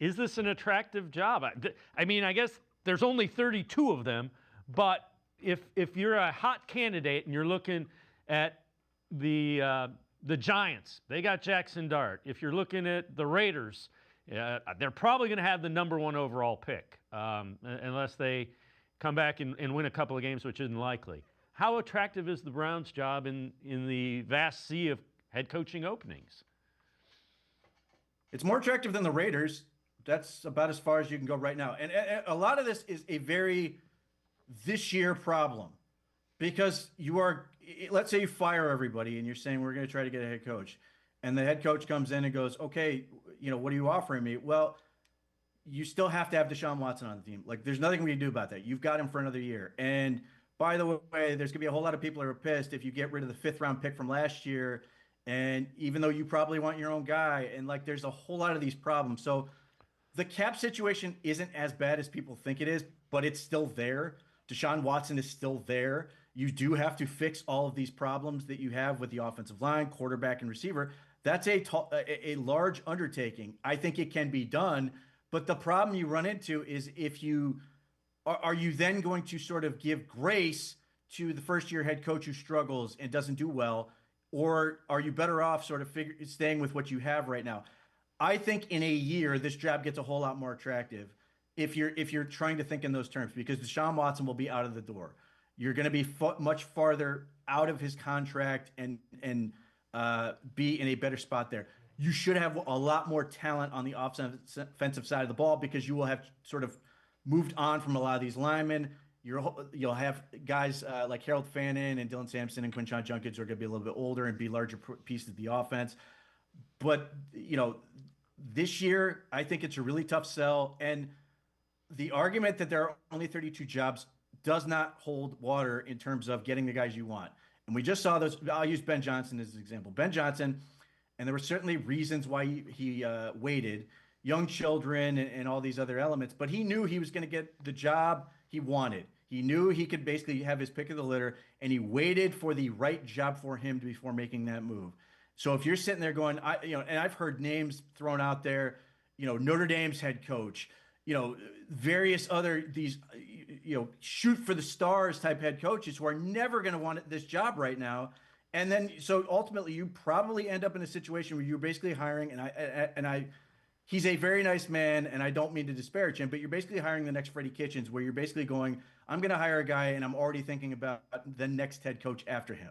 Is this an attractive job? I mean, I guess there's only 32 of them, but if you're a hot candidate and you're looking at the Giants, they got Jackson Dart. If you're looking at the Raiders, they're probably going to have the #1 overall pick, unless they come back and win a couple of games, which isn't likely. How attractive is the Browns' job in the vast sea of head coaching openings? It's more attractive than the Raiders. That's about as far as you can go right now. And a lot of this is a very this year problem because let's say you fire everybody and you're saying we're going to try to get a head coach. And the head coach comes in and goes, okay, what are you offering me? Well, you still have to have Deshaun Watson on the team. Like, there's nothing we can do about that. You've got him for another year. And by the way, there's going to be a whole lot of people who are pissed if you get rid of the 5th-round pick from last year. And even though you probably want your own guy, and like, there's a whole lot of these problems. So the cap situation isn't as bad as people think it is, but it's still there. Deshaun Watson is still there. You do have to fix all of these problems that you have with the offensive line, quarterback, and receiver. That's a large undertaking. I think it can be done, but the problem you run into is if you are you then going to sort of give grace to the first-year head coach who struggles and doesn't do well, or are you better off sort of staying with what you have right now? I think in a year this job gets a whole lot more attractive if you're trying to think in those terms because Deshaun Watson will be out of the door. You're going to be much farther out of his contract and be in a better spot there. You should have a lot more talent on the offensive side of the ball because you will have sort of moved on from a lot of these linemen. You'll have guys like Harold Fannin and Dylan Sampson and Quinshon Judkins who are going to be a little bit older and be larger pieces of the offense. But, this year, I think it's a really tough sell. And the argument that there are only 32 jobs does not hold water in terms of getting the guys you want. And we just saw those. I'll use Ben Johnson as an example. Ben Johnson, and there were certainly reasons why he waited, young children and all these other elements, but he knew he was going to get the job he wanted. He knew he could basically have his pick of the litter, and he waited for the right job for him before making that move. So if you're sitting there going, and I've heard names thrown out there, Notre Dame's head coach, various other shoot for the stars type head coaches who are never going to want this job right now. And then, so ultimately you probably end up in a situation where you're basically hiring, he's a very nice man, and I don't mean to disparage him, but you're basically hiring the next Freddie Kitchens, where you're basically going, I'm going to hire a guy, and I'm already thinking about the next head coach after him.